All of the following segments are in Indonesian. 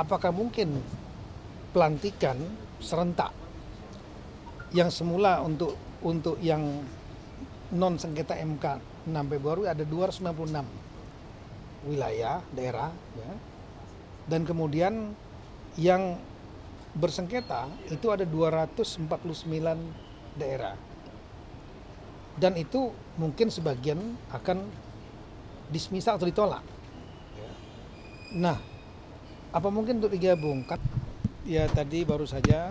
apakah mungkin pelantikan serentak yang semula untuk yang non sengketa MK 6 Februari ada 296 wilayah daerah ya. Dan kemudian yang bersengketa itu ada 249 daerah. Dan itu mungkin sebagian akan dismisal atau ditolak. Nah, apa mungkin untuk digabungkan? Ya tadi baru saja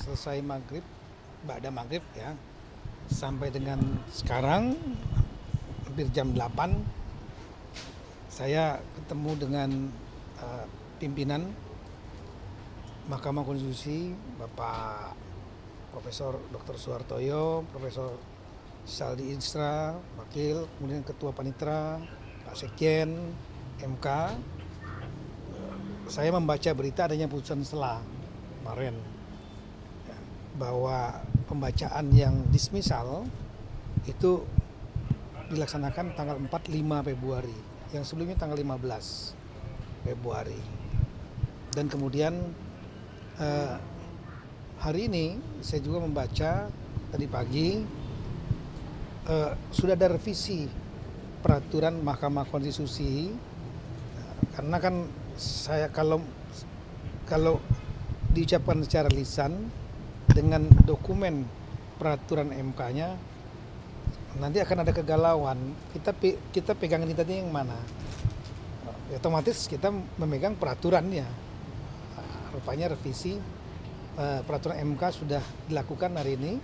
selesai maghrib, ba'da maghrib ya, sampai dengan sekarang hampir jam 8 saya ketemu dengan pimpinan Mahkamah Konstitusi Bapak Profesor Dr. Suhartoyo, Profesor Saldi Isra, Wakil, kemudian Ketua Panitra, Pak Sekjen, MK. Saya membaca berita adanya putusan selah kemarin bahwa pembacaan yang dismisal itu dilaksanakan tanggal 4-5 Februari, yang sebelumnya tanggal 15 Februari. Dan kemudian hari ini saya juga membaca tadi pagi sudah ada revisi peraturan Mahkamah Konstitusi, karena kan saya kalau diucapkan secara lisan dengan dokumen peraturan MK-nya nanti akan ada kegalauan. Kita pegang ini tadi yang mana? Otomatis kita memegang peraturannya. Rupanya revisi peraturan MK sudah dilakukan hari ini,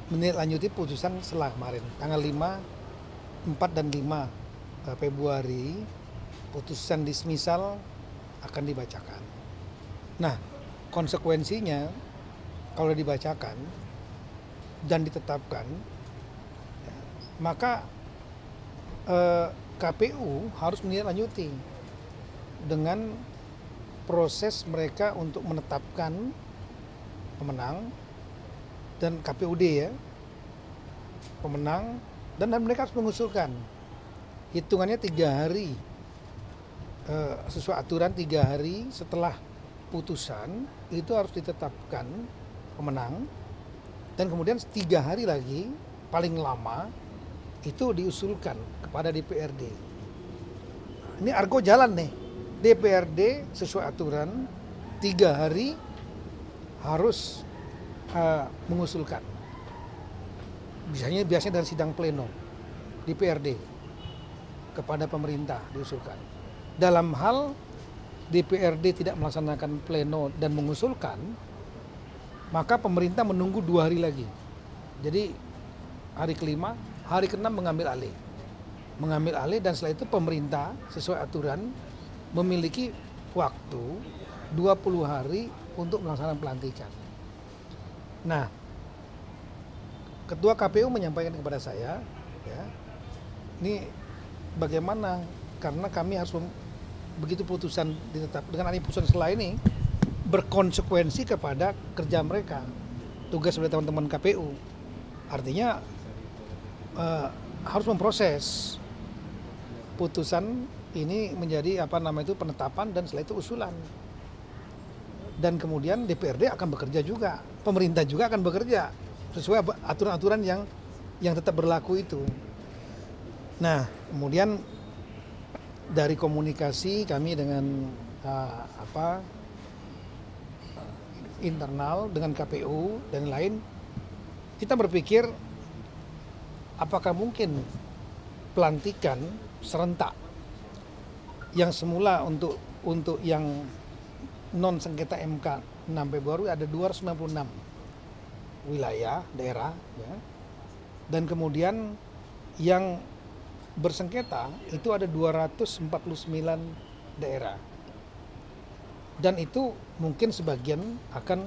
menindaklanjuti putusan selah kemarin tanggal 4 dan 5 Februari. Putusan dismisal akan dibacakan. Nah, konsekuensinya kalau dibacakan dan ditetapkan, maka KPU harus menindaklanjuti dengan proses mereka untuk menetapkan pemenang dan KPUD ya, pemenang, dan mereka harus mengusulkan hitungannya 3 hari. Sesuai aturan 3 hari setelah putusan itu harus ditetapkan pemenang, dan kemudian 3 hari lagi paling lama itu diusulkan kepada DPRD. Ini argo jalan nih, DPRD sesuai aturan 3 hari harus mengusulkan. Biasanya dari sidang pleno DPRD kepada pemerintah diusulkan. Dalam hal DPRD tidak melaksanakan pleno dan mengusulkan, maka pemerintah menunggu 2 hari lagi. Jadi hari ke-5, hari ke-6 mengambil alih, dan setelah itu pemerintah sesuai aturan memiliki waktu 20 hari untuk melaksanakan pelantikan. Nah, Ketua KPU menyampaikan kepada saya, ya, ini bagaimana, karena kami harus begitu putusan ditetap dengan adanya putusan selah ini berkonsekuensi kepada kerja mereka, tugas dari teman-teman KPU. Artinya harus memproses putusan ini menjadi penetapan, dan setelah itu usulan. Dan kemudian DPRD akan bekerja juga, pemerintah juga akan bekerja sesuai aturan-aturan yang tetap berlaku itu. Nah, kemudian dari komunikasi kami dengan internal dengan KPU dan lain, kita berpikir apakah mungkin pelantikan serentak yang semula untuk yang non sengketa MK 6 Februari ada 296 wilayah daerah ya. Dan kemudian yang bersengketa itu ada 249 daerah. Dan itu mungkin sebagian akan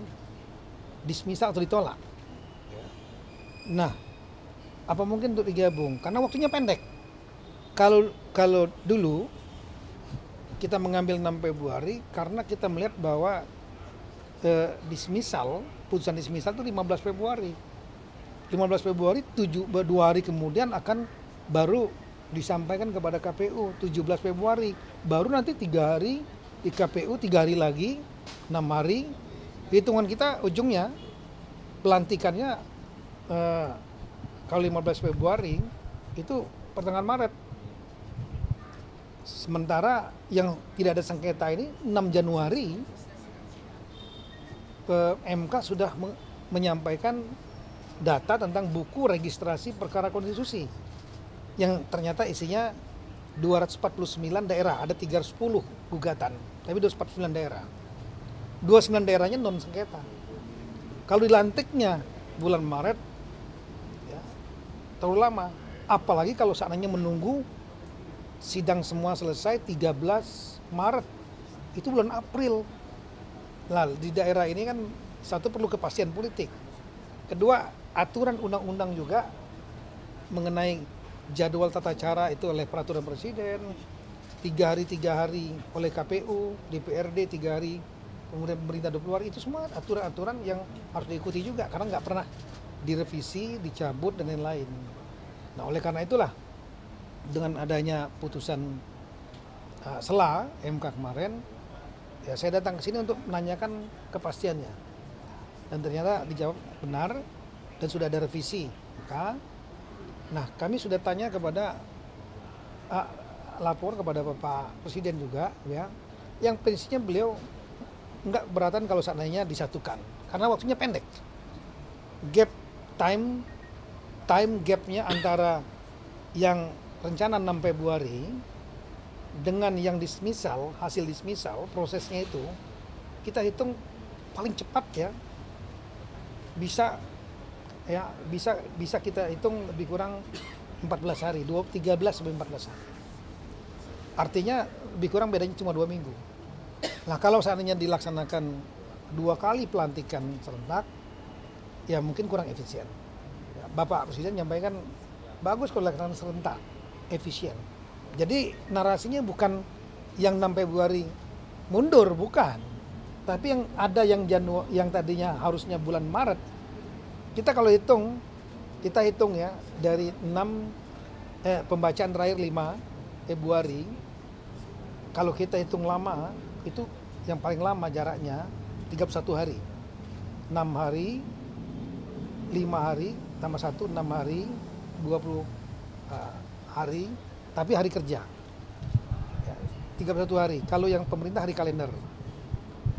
dismisal atau ditolak. Nah, apa mungkin untuk digabung? Karena waktunya pendek. Kalau dulu kita mengambil 6 Februari karena kita melihat bahwa putusan dismisal itu 15 Februari. 15 Februari 2 hari kemudian akan baru disampaikan kepada KPU 17 Februari. Baru nanti 3 hari di KPU 3 hari lagi, 6 hari. Hitungan kita ujungnya pelantikannya kalau 15 Februari itu pertengahan Maret. Sementara yang tidak ada sengketa ini 6 Januari MK sudah menyampaikan data tentang buku registrasi perkara konstitusi yang ternyata isinya 249 daerah, ada 310 gugatan, tapi 249 daerah. 29 daerahnya non sengketa. Kalau dilantiknya bulan Maret, ya, terlalu lama. Apalagi kalau seandainya menunggu sidang semua selesai 13 Maret, itu bulan April. Nah, di daerah ini kan satu perlu kepastian politik. Kedua, aturan undang-undang juga mengenai jadwal tata cara itu oleh peraturan presiden, 3 hari oleh KPU, DPRD 3 hari, kemudian pemerintah 20 hari, itu semua aturan-aturan yang harus diikuti juga karena nggak pernah direvisi, dicabut dan lain-lain. Nah, oleh karena itulah dengan adanya putusan sela MK kemarin, ya saya datang ke sini untuk menanyakan kepastiannya. Dan ternyata dijawab benar dan sudah ada revisi. Nah, kami sudah tanya kepada lapor kepada Bapak Presiden juga, ya, yang prinsipnya beliau enggak keberatan kalau seandainya disatukan karena waktunya pendek. Gap time gapnya antara yang rencana 6 Februari dengan yang dismisal, hasil dismisal, prosesnya itu kita hitung paling cepat ya bisa kita hitung lebih kurang 14 hari, 13 sampai 14 hari. Artinya lebih kurang bedanya cuma 2 minggu. Nah, kalau seandainya dilaksanakan 2 kali pelantikan serentak, ya mungkin kurang efisien. Ya, Bapak Presiden menyampaikan bagus kalau dilaksanakan serentak, efisien. Jadi narasinya bukan yang 6 Februari mundur, bukan. Tapi yang ada yang tadinya harusnya bulan Maret. Kita kalau hitung ya dari pembacaan terakhir 5 Februari, kalau kita hitung lama, itu yang paling lama jaraknya 31 hari. 6 hari, 5 hari, tambah 1, 6 hari, 20 hari, tapi hari kerja. Ya, 31 hari. Kalau yang pemerintah hari kalender,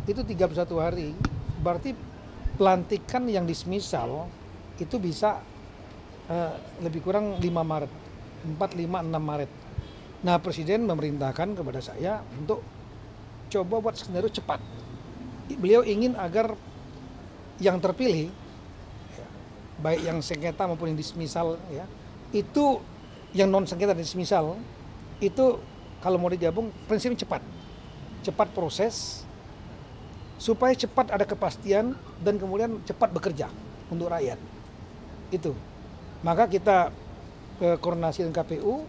itu 31 hari, berarti pelantikan yang dismisal itu bisa lebih kurang 5 Maret, 4, 5, 6 Maret. Nah, Presiden memerintahkan kepada saya untuk coba buat skenario cepat. Beliau ingin agar yang terpilih, ya, baik yang sengketa maupun yang dismisal, ya, itu yang non sengketa dan dismisal, itu kalau mau digabung prinsipnya cepat proses, supaya cepat ada kepastian dan kemudian cepat bekerja untuk rakyat. Itu. Maka kita koordinasi dengan KPU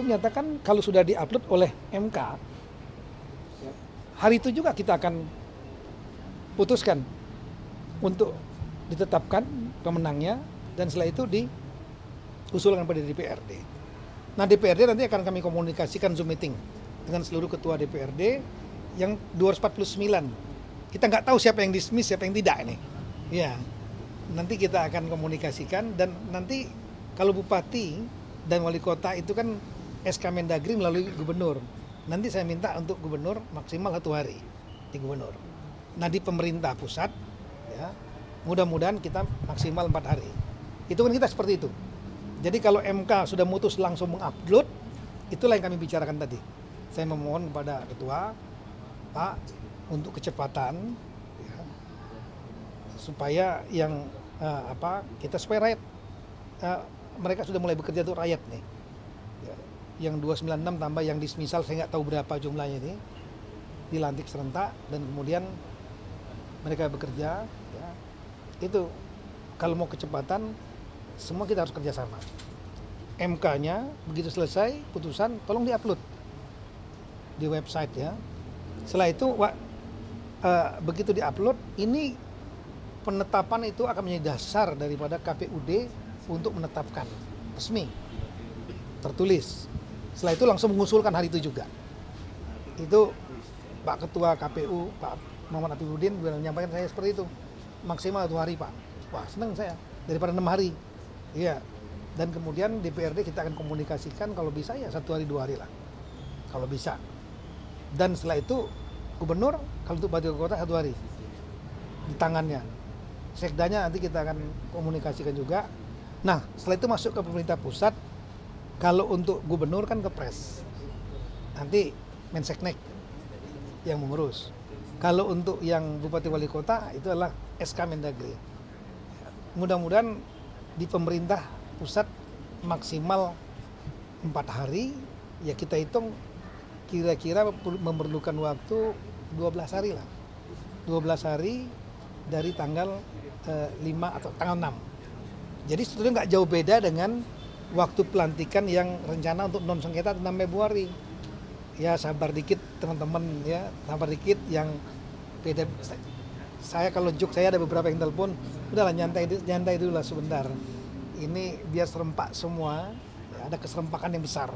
menyatakan kalau sudah diupload oleh MK, hari itu juga kita akan putuskan untuk ditetapkan pemenangnya dan setelah itu diusulkan pada DPRD. Nah, DPRD nanti akan kami komunikasikan Zoom meeting dengan seluruh ketua DPRD yang 249. Kita nggak tahu siapa yang dismiss, siapa yang tidak ini. Ya, nanti kita akan komunikasikan dan nanti kalau bupati dan wali kota itu kan SK Mendagri melalui gubernur. Nanti saya minta untuk gubernur maksimal 1 hari di gubernur. Nah, di pemerintah pusat, ya, mudah-mudahan kita maksimal 4 hari. Itu kan kita seperti itu. Jadi kalau MK sudah mutus langsung mengupload, itulah yang kami bicarakan tadi. Saya memohon kepada ketua, Pak, untuk kecepatan, ya, supaya yang supaya rakyat, mereka sudah mulai bekerja untuk rakyat nih. Ya, yang 296 tambah yang dismisal, saya nggak tahu berapa jumlahnya ini, dilantik serentak dan kemudian mereka bekerja. Ya, itu kalau mau kecepatan, semua kita harus kerjasama. MK-nya begitu selesai putusan, tolong diupload di website ya. Setelah itu begitu diupload, ini penetapan itu akan menjadi dasar daripada KPUD untuk menetapkan resmi, tertulis. Setelah itu langsung mengusulkan hari itu juga. Itu Pak Ketua KPU, Pak Muhammad Afifuddin menyampaikan saya seperti itu, maksimal 2 hari Pak. Wah seneng saya, daripada 6 hari. Iya. Dan kemudian DPRD kita akan komunikasikan kalau bisa ya 1 hari 2 hari lah, kalau bisa. Dan setelah itu gubernur kalau untuk Bupati Wali Kota 1 hari di tangannya. Sekdanya nanti kita akan komunikasikan juga. Nah setelah itu masuk ke pemerintah pusat. Kalau untuk gubernur kan ke Pres, nanti Menseknek yang mengurus. Kalau untuk yang Bupati Wali Kota itu adalah SK Mendagri. Mudah-mudahan di pemerintah pusat maksimal 4 hari, ya kita hitung kira-kira memerlukan waktu 12 hari lah. 12 hari dari tanggal 5 atau tanggal 6. Jadi sebetulnya nggak jauh beda dengan waktu pelantikan yang rencana untuk non sengketa 6 Februari. Ya sabar dikit teman-teman ya, sabar dikit yang beda. Saya kalau juk saya ada beberapa yang telepon, udahlah nyantai dulu lah sebentar. Ini biar serempak semua, ya, ada keserempakan yang besar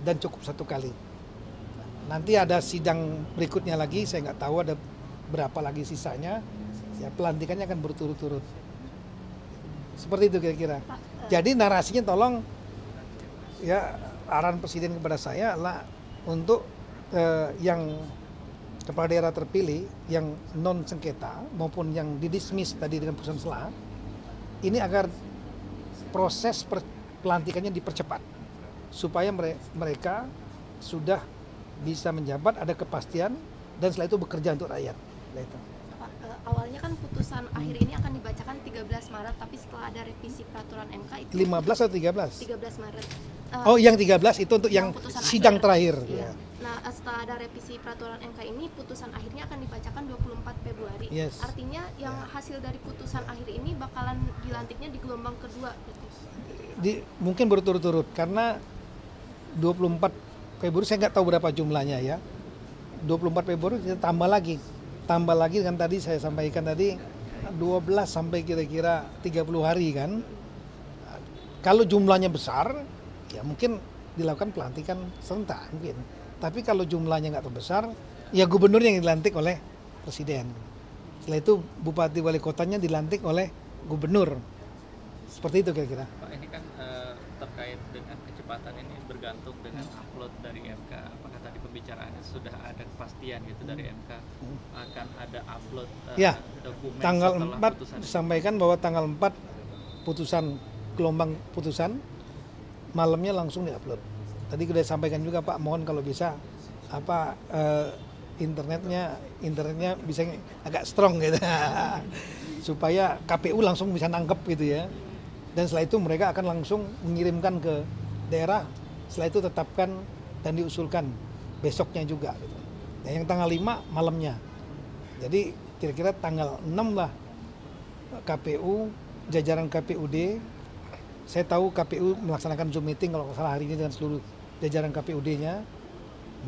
dan cukup 1 kali. Nanti ada sidang berikutnya lagi, saya nggak tahu ada berapa lagi sisanya. Ya pelantikannya akan berturut-turut. Seperti itu kira-kira. Jadi narasinya tolong ya arahan Presiden kepada saya adalah untuk yang kepala daerah terpilih yang non sengketa maupun yang didismiss tadi dengan putusan sela, ini agar proses pelantikannya dipercepat supaya mereka sudah bisa menjabat, ada kepastian dan setelah itu bekerja untuk rakyat. Awalnya kan putusan akhir ini akan dibacakan 13 Maret, tapi setelah ada revisi peraturan MK itu 15 atau 13? 13 Maret. Oh, yang 13 itu untuk yang sidang terakhir. Iya. Nah, setelah ada revisi peraturan MK ini, putusan akhirnya akan dibacakan 24 Februari. Yes. Artinya yang hasil dari putusan akhir ini bakalan dilantiknya di gelombang kedua. Mungkin berturut-turut karena 24 Februari saya nggak tahu berapa jumlahnya ya. 24 Februari kita tambah lagi dengan tadi saya sampaikan tadi 12 sampai kira-kira 30 hari kan. Kalau jumlahnya besar ya mungkin dilakukan pelantikan serentak mungkin. Tapi kalau jumlahnya nggak terbesar ya gubernur yang dilantik oleh presiden. Setelah itu bupati wali kotanya dilantik oleh gubernur. Seperti itu kira-kira. Pak, ini kan terkait dengan kecepatan ini bergantung dengan upload dari MK. Apakah tadi pembicaraannya sudah ada kepastian gitu dari MK akan ada upload ya, dokumen tanggal 4 putusan disampaikan bahwa tanggal 4 putusan gelombang putusan malamnya langsung diupload. Tadi sudah sampaikan juga Pak, mohon kalau bisa internetnya bisa agak strong gitu supaya KPU langsung bisa nangkep gitu ya. Dan setelah itu mereka akan langsung mengirimkan ke daerah, setelah itu tetapkan dan diusulkan besoknya juga gitu. Nah, yang tanggal 5 malamnya. Jadi kira-kira tanggal 6 lah KPU, jajaran KPUD, saya tahu KPU melaksanakan Zoom meeting kalau salah hari ini dengan seluruh jajaran KPUD-nya.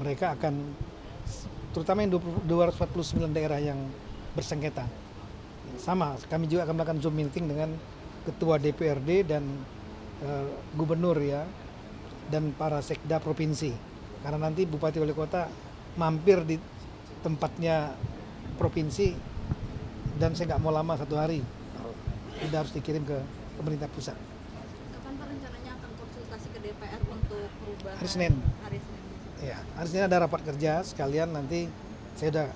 Mereka akan, terutama yang 249 daerah yang bersengketa. Sama, kami juga akan melakukan Zoom meeting dengan Ketua DPRD dan Gubernur ya, dan para sekda provinsi. Karena nanti Bupati Wali Kota mampir di tempatnya provinsi dan saya nggak mau lama 1 hari. Tidak harus dikirim ke pemerintah pusat. Kapan Pak rencananya akan konsultasi ke DPR untuk perubahan? Hari Senin. Hari Senin. Ya, hari Senin ada rapat kerja sekalian, nanti saya udah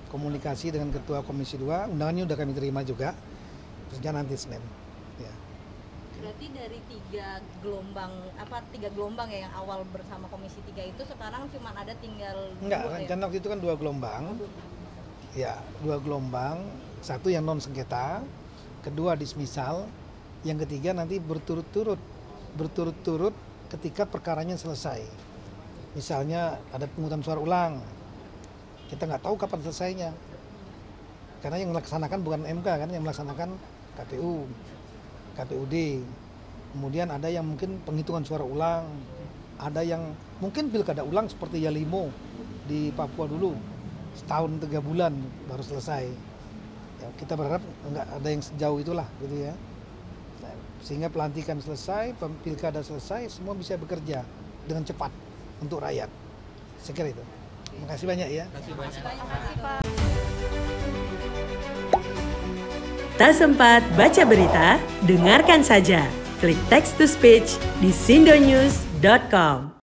komunikasi dengan Ketua Komisi 2, undangannya udah kami terima juga. Kerja nanti Senin. Ya. Berarti dari 3 gelombang ya yang awal bersama Komisi 3 itu sekarang cuma ada tinggal Enggak, 2 rencana waktu itu kan 2 gelombang. Ya, 2 gelombang. Satu yang non sengketa, kedua dismisal, yang ketiga nanti berturut-turut ketika perkaranya selesai. Misalnya ada pemungutan suara ulang, kita nggak tahu kapan selesainya, karena yang melaksanakan bukan MK kan, yang melaksanakan KPU, KPUD. Kemudian ada yang mungkin penghitungan suara ulang, ada yang mungkin pilkada ulang seperti Yalimo di Papua dulu, setahun 3 bulan baru selesai. Ya, kita berharap nggak ada yang sejauh itulah gitu ya. Sehingga pelantikan selesai, pilkada selesai, semua bisa bekerja dengan cepat untuk rakyat. Saya kira itu. Makasih banyak ya. Terima kasih banyak. Makasih Pak. Tak sempat baca berita? Dengarkan saja. Klik text to speech di sindonews.com.